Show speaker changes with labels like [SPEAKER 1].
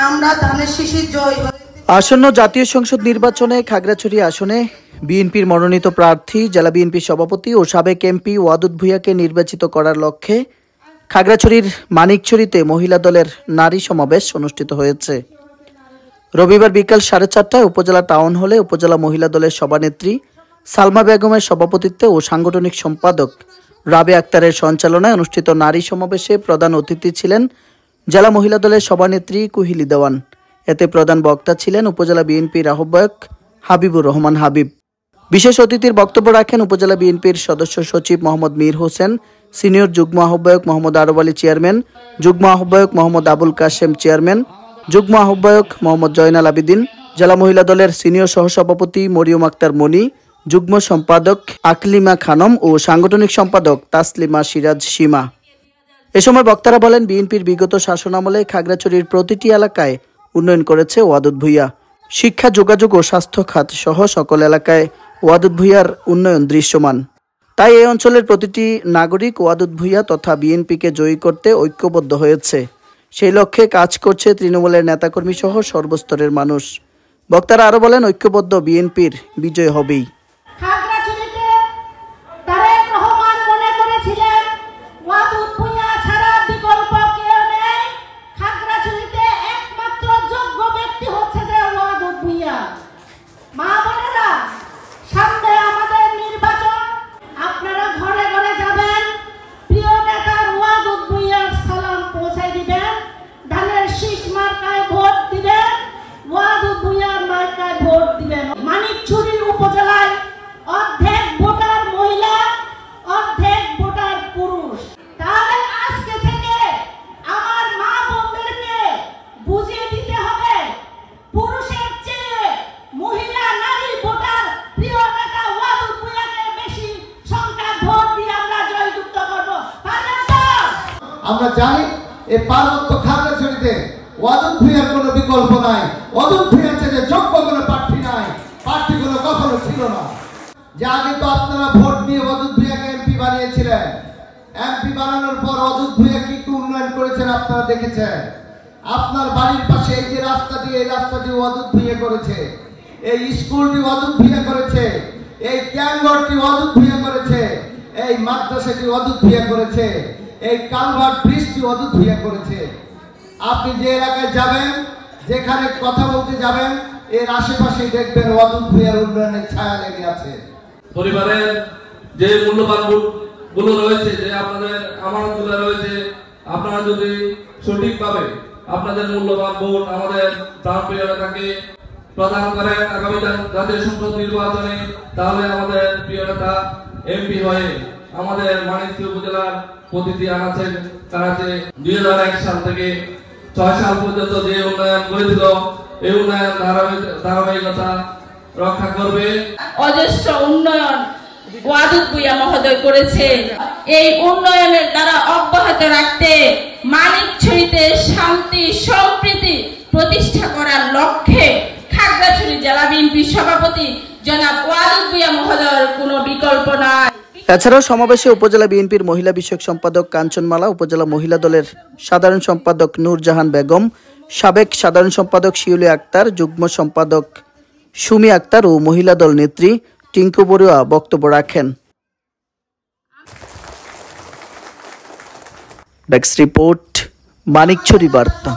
[SPEAKER 1] আমরা ধানের শীষে জয় হই।
[SPEAKER 2] আসন্ন জাতীয় সংসদ নির্বাচনে খাগড়াছড়ি আসনে বিএনপির মনোনীত প্রার্থী জেলা বিএনপির সভাপতি ও সাবেক এমপি ওয়াদুদ ভূঁইয়াকে নির্বাচিত করার লক্ষ্যে খাগড়াছড়ির মানিকছড়িতে মহিলা দলের নারী সমাবেশ অনুষ্ঠিত হয়েছে। রবিবার বিকাল 4:30টায় উপজেলা টাউন হলে উপজেলা মহিলা দলের সভানেত্রী সালমা বেগমের সভাপতিত্বে ও সাংগঠনিক সম্পাদক রাবে আক্তারের সঞ্চালনায় অনুষ্ঠিত নারী সমাবেশে প্রধান অতিথি ছিলেন জেলা মহিলা দলের সভানেত্রী কুহিলি দেওয়ান। এতে প্রধান বক্তা ছিলেন উপজেলা বিএনপির আহ্বায়ক হাবিবুর রহমান হাবিব। বিশেষ অতিথির বক্তব্য রাখেন উপজেলা বিএনপির সদস্য সচিব মোহাম্মদ মীর হোসেন, সিনিয়র যুগ্ম আহ্বায়ক মোহাম্মদ আরব আলী চেয়ারম্যান, যুগ্ম আহ্বায়ক মোহাম্মদ আবুল কাশেম চেয়ারম্যান, যুগ্ম আহ্বায়ক মোহাম্মদ জয়নাল আবিদিন, জেলা মহিলা দলের সিনিয়র সহসভাপতি মরিয়ম আক্তার মনি, যুগ্ম সম্পাদক আকলিমা খানম ও সাংগঠনিক সম্পাদক তাসলিমা সিরাজ সীমা। এ সময় বক্তারা বলেন, বিএনপির বিগত শাসনামলে খাগড়াছড়ির প্রতিটি এলাকায় উন্নয়ন করেছে ওয়াদুদ ভূঁইয়া। শিক্ষা, যোগাযোগ ও স্বাস্থ্য খাত সহ সকল এলাকায় ওয়াদুদ ভূঁইয়ার উন্নয়ন দৃশ্যমান। তাই এই অঞ্চলের প্রতিটি নাগরিক ওয়াদুদ ভূঁইয়া তথা বিএনপিকে জয়ী করতে ঐক্যবদ্ধ হয়েছে। সেই লক্ষ্যে কাজ করছে তৃণমূলের নেতাকর্মী সহ সর্বস্তরের মানুষ। বক্তারা আরো বলেন, ঐক্যবদ্ধ বিএনপির বিজয় হবেই।
[SPEAKER 1] মানিকছড়ি উপজেলায় অর্ধেক ভোটার মহিলা, অর্ধেক ভোটার পুরুষ। তাহলে আজকে থেকে আমার মা বোনদেরকে বুঝিয়ে দিতে হবে, পুরুষের চেয়ে মহিলা নারী ভোটার প্রিয় নেতা ওয়াদুদ ভূঁইয়াকে বেশি সংখ্যা ভোট দিয়ে আমরা জয়যুক্ত করব।
[SPEAKER 3] আমরা জানি এই পার্বত্য খাগড়াছড়িতে ওয়াদুদ ভূঁইয়ার কোনো বিকল্প নাই। ওয়াদুদ ভূঁইয়ার চেয়ে যোগ্য কোনো প্রার্থী নাই, প্রার্থীগুলো কখনো ছিল না। যে আগে তো আপনারা ভোট দিয়ে ওয়াদুদ ভূঁইয়াকে এমপি বানিয়েছিলেন। এমপি বানানোর পর ওয়াদুদ ভূঁইয়া কি উন্নয়ন করেছেন আপনারা দেখেছেন। আপনার বাড়ির পাশে এই যে রাস্তাটি, এই রাস্তাটি ওয়াদুদ ভূঁইয়া করেছে, এই স্কুলটি ওয়াদুদ ভূঁইয়া করেছে, এই ক্যাঙ্গরটি ওয়াদুদ ভূঁইয়া করেছে, এই মাদ্রাসাটি ওয়াদুদ ভূঁইয়া করেছে, এই কালভার্ট ব্রিজটি ওয়াদুদ ভূঁইয়া করেছে। আপনি যে এলাকায় যাবেন, যেখানে কথা বলতে যাবেন, এর আশেপাশে দেখবেন ওয়াদুদ ভূঁইয়ার উন্নয়নের ছায়া লেগে আছে।
[SPEAKER 4] পরিবারের যে মূল্যবান গুলো রয়েছে, যে আপনাদের আমানতগুলো রয়েছে, আপনারা যদি সঠিকভাবে আপনাদের মূল্যবান ভোট আমাদের প্রাণপ্রিয় নেতাকে প্রদান করেন আগামী জাতীয় সংসদ নির্বাচনে, তাহলে আমাদের প্রিয় নেতা এমপি হয়ে আমাদের মানিকছড়ি উপজেলার প্রতিটি আনাচে কানাচে 2001 সাল থেকে 6 সাল পর্যন্ত যে উন্নয়ন করেছিল, এই উন্নয়ন ধারাবাহিকতা রক্ষা করবে।
[SPEAKER 5] অজস্র উন্নয়ন ওয়াদুদ ভূঁইয়া মহোদয় করেছে। এই উন্নয়নের দ্বারা অব্যাহত রাখতে মানিকছড়িতে শান্তি সম্প্রীতি প্রতিষ্ঠা করার লক্ষ্যে খাগড়াছড়ি জেলা বিএনপির সভাপতি জনাব ওয়াদুদ ভূঁইয়া মহোদয়ের কোনো বিকল্প নাই।
[SPEAKER 2] এছাড়াও সমাবেশে উপজেলা বিএনপির মহিলা বিষয়ক সম্পাদক কাঞ্চনমালা, উপজেলা মহিলা দলের সাধারণ সম্পাদক নূরজাহান বেগম, সাবেক সাধারণ সম্পাদক শিউলি আক্তার, যুগ্ম সম্পাদক সুমি আক্তার ও মহিলা দল নেত্রী টিঙ্কু বড়ুয়া বক্তব্য রাখেন। ডেস্ক রিপোর্ট, মানিকছড়ি বার্তা।